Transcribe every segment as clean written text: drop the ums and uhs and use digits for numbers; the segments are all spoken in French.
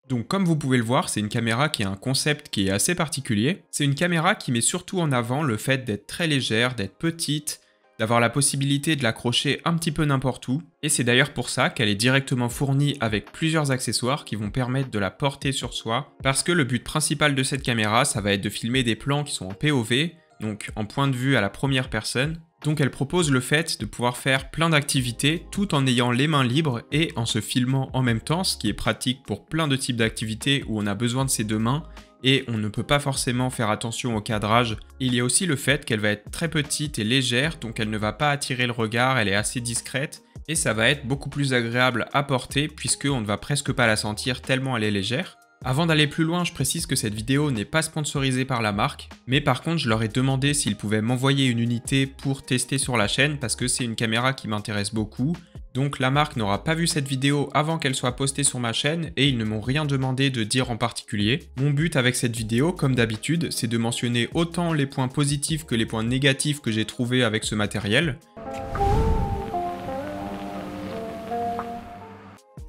Donc comme vous pouvez le voir, c'est une caméra qui a un concept qui est assez particulier. C'est une caméra qui met surtout en avant le fait d'être très légère, d'être petite, d'avoir la possibilité de l'accrocher un petit peu n'importe où. Et c'est d'ailleurs pour ça qu'elle est directement fournie avec plusieurs accessoires qui vont permettre de la porter sur soi. Parce que le but principal de cette caméra, ça va être de filmer des plans qui sont en POV, donc en point de vue à la première personne. Donc elle propose le fait de pouvoir faire plein d'activités tout en ayant les mains libres et en se filmant en même temps, ce qui est pratique pour plein de types d'activités où on a besoin de ses deux mains et on ne peut pas forcément faire attention au cadrage. Il y a aussi le fait qu'elle va être très petite et légère, donc elle ne va pas attirer le regard, elle est assez discrète et ça va être beaucoup plus agréable à porter puisqu'on ne va presque pas la sentir tellement elle est légère. Avant d'aller plus loin, je précise que cette vidéo n'est pas sponsorisée par la marque, mais par contre je leur ai demandé s'ils pouvaient m'envoyer une unité pour tester sur la chaîne parce que c'est une caméra qui m'intéresse beaucoup. Donc la marque n'aura pas vu cette vidéo avant qu'elle soit postée sur ma chaîne et ils ne m'ont rien demandé de dire en particulier. Mon but avec cette vidéo, comme d'habitude, c'est de mentionner autant les points positifs que les points négatifs que j'ai trouvés avec ce matériel.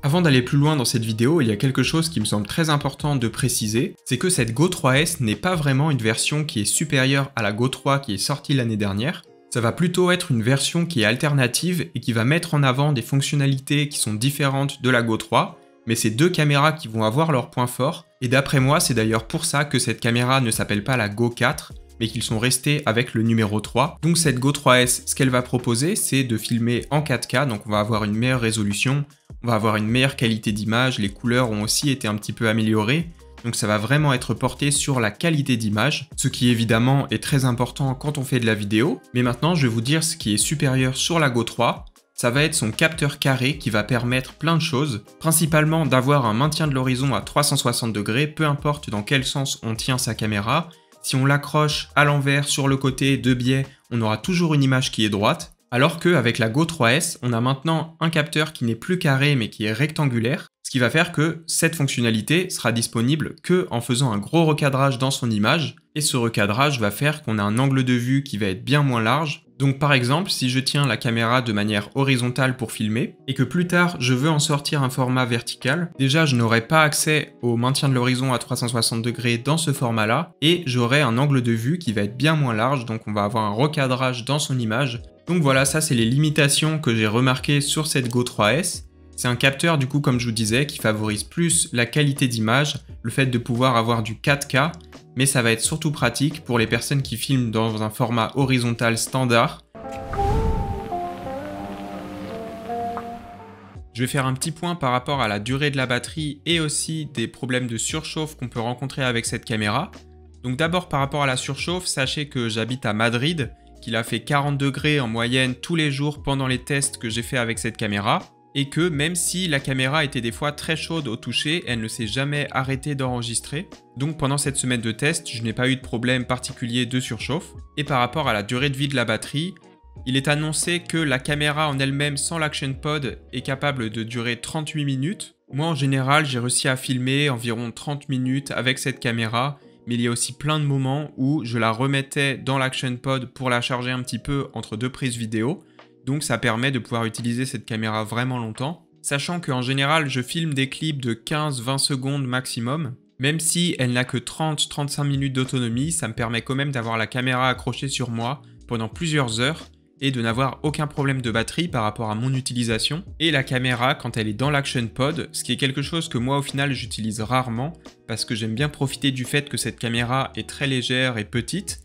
Avant d'aller plus loin dans cette vidéo, il y a quelque chose qui me semble très important de préciser, c'est que cette Go 3S n'est pas vraiment une version qui est supérieure à la Go 3 qui est sortie l'année dernière. Ça va plutôt être une version qui est alternative et qui va mettre en avant des fonctionnalités qui sont différentes de la Go 3, mais c'est deux caméras qui vont avoir leurs points forts, et d'après moi c'est d'ailleurs pour ça que cette caméra ne s'appelle pas la Go 4, mais qu'ils sont restés avec le numéro 3. Donc cette Go 3S, ce qu'elle va proposer, c'est de filmer en 4K, donc on va avoir une meilleure résolution, on va avoir une meilleure qualité d'image, les couleurs ont aussi été un petit peu améliorées, donc ça va vraiment être porté sur la qualité d'image, ce qui évidemment est très important quand on fait de la vidéo. Mais maintenant je vais vous dire ce qui est supérieur sur la Go 3, ça va être son capteur carré qui va permettre plein de choses, principalement d'avoir un maintien de l'horizon à 360 degrés, peu importe dans quel sens on tient sa caméra. Si on l'accroche à l'envers, sur le côté, de biais, on aura toujours une image qui est droite. Alors qu'avec la Go 3S, on a maintenant un capteur qui n'est plus carré mais qui est rectangulaire, ce qui va faire que cette fonctionnalité sera disponible que en faisant un gros recadrage dans son image, et ce recadrage va faire qu'on a un angle de vue qui va être bien moins large. Donc par exemple, si je tiens la caméra de manière horizontale pour filmer, et que plus tard je veux en sortir un format vertical, déjà je n'aurai pas accès au maintien de l'horizon à 360 degrés dans ce format-là, et j'aurai un angle de vue qui va être bien moins large, donc on va avoir un recadrage dans son image. Donc voilà, ça c'est les limitations que j'ai remarquées sur cette Go 3S. C'est un capteur du coup, comme je vous disais, qui favorise plus la qualité d'image, le fait de pouvoir avoir du 4K, mais ça va être surtout pratique pour les personnes qui filment dans un format horizontal standard. Je vais faire un petit point par rapport à la durée de la batterie et aussi des problèmes de surchauffe qu'on peut rencontrer avec cette caméra. Donc d'abord par rapport à la surchauffe, sachez que j'habite à Madrid, qu'il a fait 40 degrés en moyenne tous les jours pendant les tests que j'ai fait avec cette caméra, et que même si la caméra était des fois très chaude au toucher, elle ne s'est jamais arrêtée d'enregistrer. Donc pendant cette semaine de test, je n'ai pas eu de problème particulier de surchauffe. Et par rapport à la durée de vie de la batterie, il est annoncé que la caméra en elle-même sans l'Action Pod est capable de durer 38 minutes. Moi en général, j'ai réussi à filmer environ 30 minutes avec cette caméra, mais il y a aussi plein de moments où je la remettais dans l'Action Pod pour la charger un petit peu entre deux prises vidéo. Donc ça permet de pouvoir utiliser cette caméra vraiment longtemps. Sachant qu'en général, je filme des clips de 15-20 secondes maximum. Même si elle n'a que 30-35 minutes d'autonomie, ça me permet quand même d'avoir la caméra accrochée sur moi pendant plusieurs heures et de n'avoir aucun problème de batterie par rapport à mon utilisation. Et la caméra, quand elle est dans l'Action Pod, ce qui est quelque chose que moi au final j'utilise rarement, parce que j'aime bien profiter du fait que cette caméra est très légère et petite,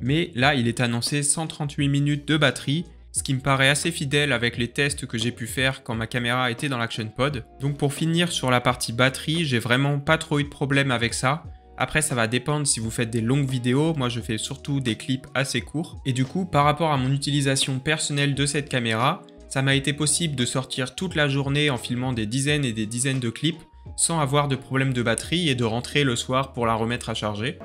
mais là il est annoncé 138 minutes de batterie, ce qui me paraît assez fidèle avec les tests que j'ai pu faire quand ma caméra était dans l'Action Pod. Donc pour finir sur la partie batterie, j'ai vraiment pas trop eu de problème avec ça. Après ça va dépendre si vous faites des longues vidéos, moi je fais surtout des clips assez courts. Et du coup par rapport à mon utilisation personnelle de cette caméra, ça m'a été possible de sortir toute la journée en filmant des dizaines et des dizaines de clips sans avoir de problème de batterie et de rentrer le soir pour la remettre à charger.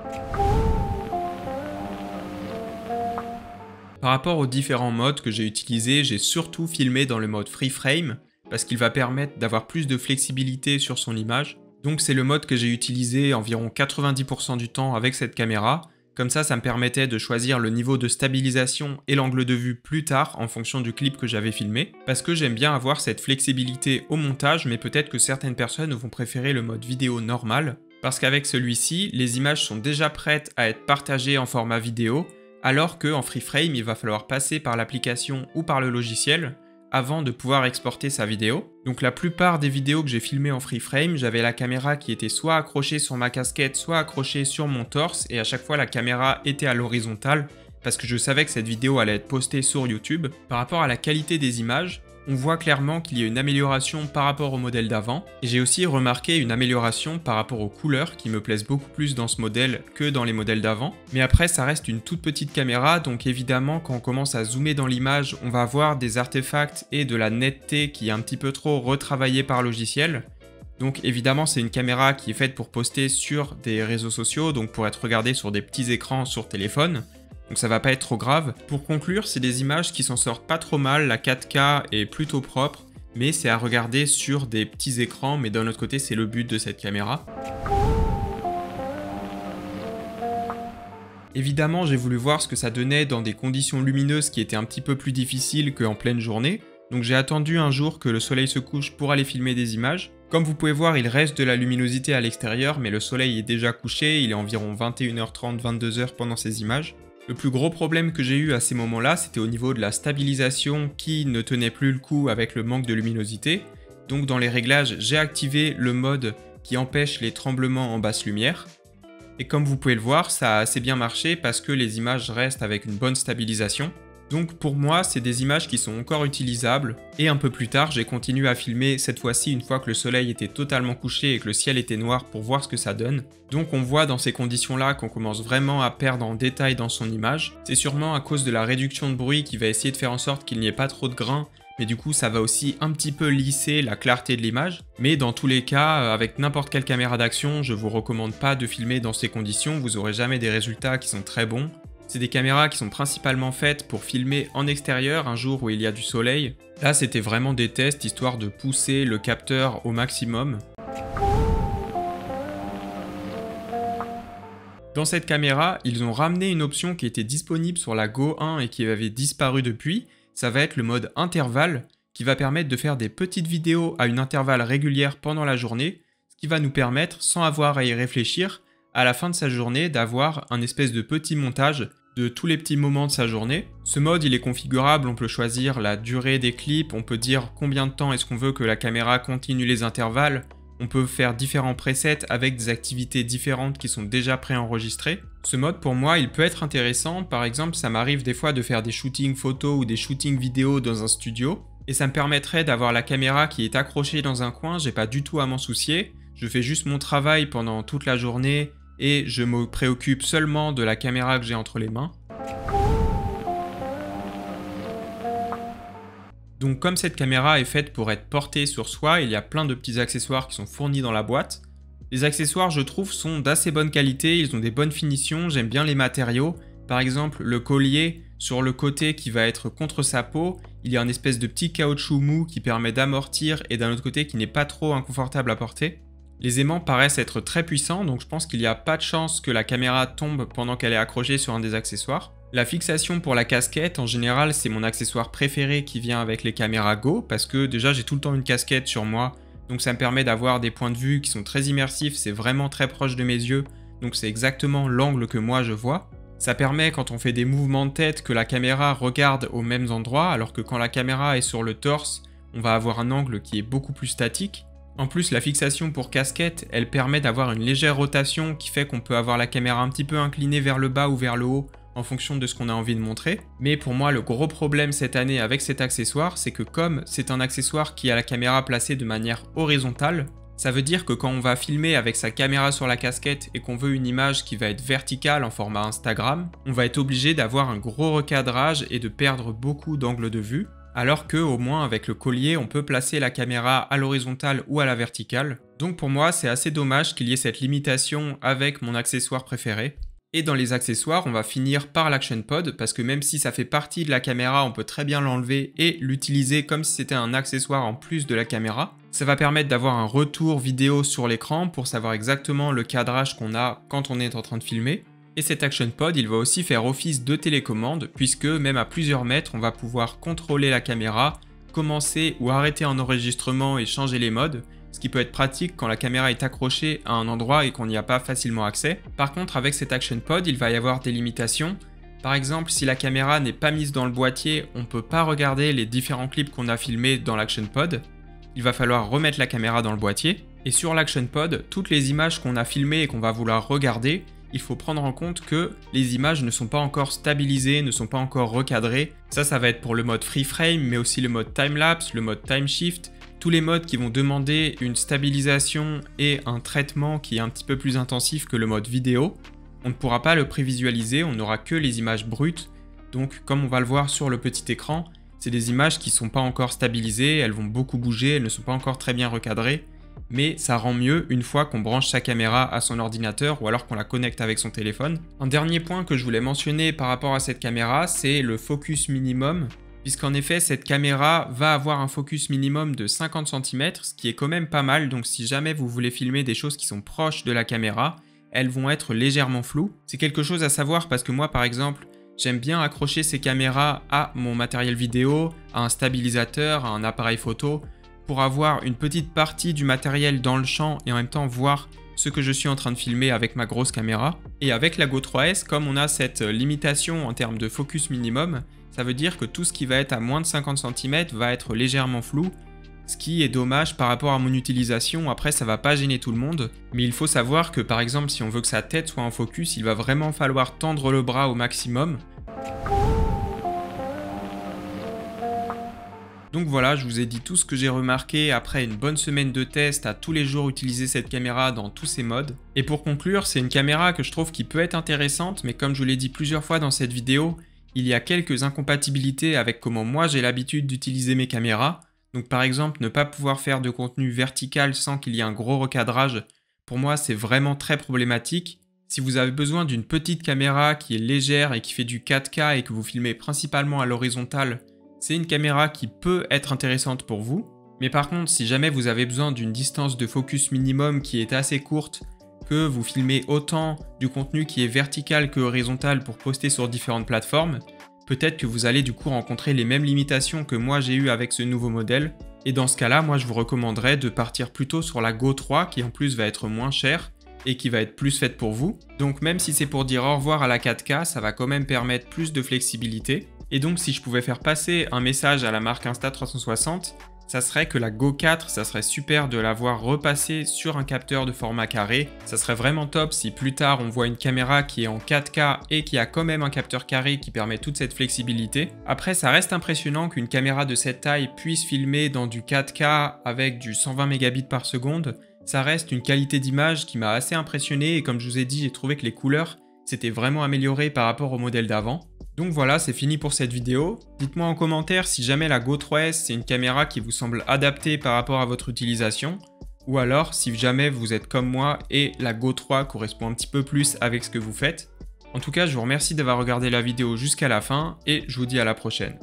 Par rapport aux différents modes que j'ai utilisés, j'ai surtout filmé dans le mode Free Frame parce qu'il va permettre d'avoir plus de flexibilité sur son image. Donc c'est le mode que j'ai utilisé environ 90% du temps avec cette caméra. Comme ça me permettait de choisir le niveau de stabilisation et l'angle de vue plus tard en fonction du clip que j'avais filmé, parce que j'aime bien avoir cette flexibilité au montage, mais peut-être que certaines personnes vont préférer le mode vidéo normal, parce qu'avec celui-ci, les images sont déjà prêtes à être partagées en format vidéo, alors qu'en FreeFrame, il va falloir passer par l'application ou par le logiciel avant de pouvoir exporter sa vidéo. Donc la plupart des vidéos que j'ai filmées en FreeFrame, j'avais la caméra qui était soit accrochée sur ma casquette, soit accrochée sur mon torse, et à chaque fois la caméra était à l'horizontale, parce que je savais que cette vidéo allait être postée sur YouTube. Par rapport à la qualité des images, on voit clairement qu'il y a une amélioration par rapport au modèle d'avant, et j'ai aussi remarqué une amélioration par rapport aux couleurs qui me plaisent beaucoup plus dans ce modèle que dans les modèles d'avant. Mais après ça reste une toute petite caméra, donc évidemment quand on commence à zoomer dans l'image, on va avoir des artefacts et de la netteté qui est un petit peu trop retravaillée par logiciel. Donc évidemment c'est une caméra qui est faite pour poster sur des réseaux sociaux, donc pour être regardée sur des petits écrans sur téléphone. Donc ça va pas être trop grave. Pour conclure, c'est des images qui s'en sortent pas trop mal, la 4K est plutôt propre, mais c'est à regarder sur des petits écrans, mais d'un autre côté c'est le but de cette caméra. Évidemment, j'ai voulu voir ce que ça donnait dans des conditions lumineuses qui étaient un petit peu plus difficiles qu'en pleine journée, donc j'ai attendu un jour que le soleil se couche pour aller filmer des images. Comme vous pouvez voir, il reste de la luminosité à l'extérieur, mais le soleil est déjà couché, il est environ 21h30, 22h pendant ces images. Le plus gros problème que j'ai eu à ces moments-là, c'était au niveau de la stabilisation qui ne tenait plus le coup avec le manque de luminosité. Donc dans les réglages, j'ai activé le mode qui empêche les tremblements en basse lumière. Et comme vous pouvez le voir, ça a assez bien marché parce que les images restent avec une bonne stabilisation. Donc pour moi, c'est des images qui sont encore utilisables. Et un peu plus tard, j'ai continué à filmer cette fois-ci une fois que le soleil était totalement couché et que le ciel était noir pour voir ce que ça donne. Donc on voit dans ces conditions-là qu'on commence vraiment à perdre en détail dans son image. C'est sûrement à cause de la réduction de bruit qui va essayer de faire en sorte qu'il n'y ait pas trop de grains. Mais du coup, ça va aussi un petit peu lisser la clarté de l'image. Mais dans tous les cas, avec n'importe quelle caméra d'action, je vous recommande pas de filmer dans ces conditions. Vous aurez jamais des résultats qui sont très bons. C'est des caméras qui sont principalement faites pour filmer en extérieur un jour où il y a du soleil. Là, c'était vraiment des tests histoire de pousser le capteur au maximum. Dans cette caméra, ils ont ramené une option qui était disponible sur la Go 1 et qui avait disparu depuis. Ça va être le mode intervalle qui va permettre de faire des petites vidéos à une intervalle régulière pendant la journée, ce qui va nous permettre, sans avoir à y réfléchir, à la fin de sa journée d'avoir un espèce de petit montage de tous les petits moments de sa journée. Ce mode il est configurable, on peut choisir la durée des clips, on peut dire combien de temps est-ce qu'on veut que la caméra continue les intervalles, on peut faire différents presets avec des activités différentes qui sont déjà préenregistrées. Ce mode pour moi il peut être intéressant, par exemple ça m'arrive des fois de faire des shootings photos ou des shootings vidéo dans un studio, et ça me permettrait d'avoir la caméra qui est accrochée dans un coin, j'ai pas du tout à m'en soucier, je fais juste mon travail pendant toute la journée, et je me préoccupe seulement de la caméra que j'ai entre les mains. Donc comme cette caméra est faite pour être portée sur soi, il y a plein de petits accessoires qui sont fournis dans la boîte. Les accessoires, je trouve, sont d'assez bonne qualité, ils ont des bonnes finitions, j'aime bien les matériaux. Par exemple, le collier, sur le côté qui va être contre sa peau, il y a une espèce de petit caoutchouc mou qui permet d'amortir et d'un autre côté qui n'est pas trop inconfortable à porter. Les aimants paraissent être très puissants, donc je pense qu'il n'y a pas de chance que la caméra tombe pendant qu'elle est accrochée sur un des accessoires. La fixation pour la casquette, en général, c'est mon accessoire préféré qui vient avec les caméras Go, parce que déjà j'ai tout le temps une casquette sur moi, donc ça me permet d'avoir des points de vue qui sont très immersifs, c'est vraiment très proche de mes yeux, donc c'est exactement l'angle que moi je vois. Ça permet quand on fait des mouvements de tête que la caméra regarde aux mêmes endroits, alors que quand la caméra est sur le torse, on va avoir un angle qui est beaucoup plus statique. En plus, la fixation pour casquette, elle permet d'avoir une légère rotation qui fait qu'on peut avoir la caméra un petit peu inclinée vers le bas ou vers le haut en fonction de ce qu'on a envie de montrer. Mais pour moi, le gros problème cette année avec cet accessoire, c'est que comme c'est un accessoire qui a la caméra placée de manière horizontale, ça veut dire que quand on va filmer avec sa caméra sur la casquette et qu'on veut une image qui va être verticale en format Instagram, on va être obligé d'avoir un gros recadrage et de perdre beaucoup d'angles de vue. Alors que au moins avec le collier on peut placer la caméra à l'horizontale ou à la verticale. Donc pour moi c'est assez dommage qu'il y ait cette limitation avec mon accessoire préféré. Et dans les accessoires on va finir par l'Action Pod parce que même si ça fait partie de la caméra on peut très bien l'enlever et l'utiliser comme si c'était un accessoire en plus de la caméra. Ça va permettre d'avoir un retour vidéo sur l'écran pour savoir exactement le cadrage qu'on a quand on est en train de filmer. Et cet Action Pod, il va aussi faire office de télécommande, puisque même à plusieurs mètres, on va pouvoir contrôler la caméra, commencer ou arrêter un enregistrement et changer les modes, ce qui peut être pratique quand la caméra est accrochée à un endroit et qu'on n'y a pas facilement accès. Par contre, avec cet Action Pod, il va y avoir des limitations. Par exemple, si la caméra n'est pas mise dans le boîtier, on ne peut pas regarder les différents clips qu'on a filmés dans l'Action Pod. Il va falloir remettre la caméra dans le boîtier. Et sur l'Action Pod, toutes les images qu'on a filmées et qu'on va vouloir regarder, il faut prendre en compte que les images ne sont pas encore stabilisées, ne sont pas encore recadrées. Ça va être pour le mode Free Frame, mais aussi le mode Time-Lapse, le mode Time Shift, tous les modes qui vont demander une stabilisation et un traitement qui est un petit peu plus intensif que le mode vidéo. On ne pourra pas le prévisualiser, on n'aura que les images brutes. Donc comme on va le voir sur le petit écran, c'est des images qui ne sont pas encore stabilisées, elles vont beaucoup bouger, elles ne sont pas encore très bien recadrées. Mais ça rend mieux une fois qu'on branche sa caméra à son ordinateur ou alors qu'on la connecte avec son téléphone. Un dernier point que je voulais mentionner par rapport à cette caméra, c'est le focus minimum, puisqu'en effet cette caméra va avoir un focus minimum de 50 cm, ce qui est quand même pas mal, donc si jamais vous voulez filmer des choses qui sont proches de la caméra, elles vont être légèrement floues. C'est quelque chose à savoir parce que moi par exemple, j'aime bien accrocher ces caméras à mon matériel vidéo, à un stabilisateur, à un appareil photo, pour avoir une petite partie du matériel dans le champ et en même temps voir ce que je suis en train de filmer avec ma grosse caméra. Et avec la Go 3S, comme on a cette limitation en termes de focus minimum, ça veut dire que tout ce qui va être à moins de 50 cm va être légèrement flou, ce qui est dommage par rapport à mon utilisation. Après, ça va pas gêner tout le monde, mais il faut savoir que par exemple, si on veut que sa tête soit en focus, il va vraiment falloir tendre le bras au maximum. Donc voilà, je vous ai dit tout ce que j'ai remarqué après une bonne semaine de test à tous les jours utiliser cette caméra dans tous ses modes. Et pour conclure, c'est une caméra que je trouve qui peut être intéressante, mais comme je vous l'ai dit plusieurs fois dans cette vidéo, il y a quelques incompatibilités avec comment moi j'ai l'habitude d'utiliser mes caméras. Donc par exemple, ne pas pouvoir faire de contenu vertical sans qu'il y ait un gros recadrage, pour moi c'est vraiment très problématique. Si vous avez besoin d'une petite caméra qui est légère et qui fait du 4K et que vous filmez principalement à l'horizontale, c'est une caméra qui peut être intéressante pour vous. Mais par contre, si jamais vous avez besoin d'une distance de focus minimum qui est assez courte, que vous filmez autant du contenu qui est vertical que horizontal pour poster sur différentes plateformes, peut-être que vous allez du coup rencontrer les mêmes limitations que moi j'ai eu avec ce nouveau modèle. Et dans ce cas-là, moi je vous recommanderais de partir plutôt sur la Go 3 qui en plus va être moins chère et qui va être plus faite pour vous. Donc même si c'est pour dire au revoir à la 4K, ça va quand même permettre plus de flexibilité. Et donc si je pouvais faire passer un message à la marque Insta360, ça serait que la Go 4, ça serait super de l'avoir repassée sur un capteur de format carré. Ça serait vraiment top si plus tard on voit une caméra qui est en 4K et qui a quand même un capteur carré qui permet toute cette flexibilité. Après, ça reste impressionnant qu'une caméra de cette taille puisse filmer dans du 4K avec du 120 mégabits par seconde. Ça reste une qualité d'image qui m'a assez impressionné et comme je vous ai dit, j'ai trouvé que les couleurs s'étaient vraiment améliorées par rapport au modèle d'avant. Donc voilà, c'est fini pour cette vidéo. Dites-moi en commentaire si jamais la Go 3S c'est une caméra qui vous semble adaptée par rapport à votre utilisation, ou alors si jamais vous êtes comme moi et la Go 3 correspond un petit peu plus avec ce que vous faites. En tout cas, je vous remercie d'avoir regardé la vidéo jusqu'à la fin et je vous dis à la prochaine.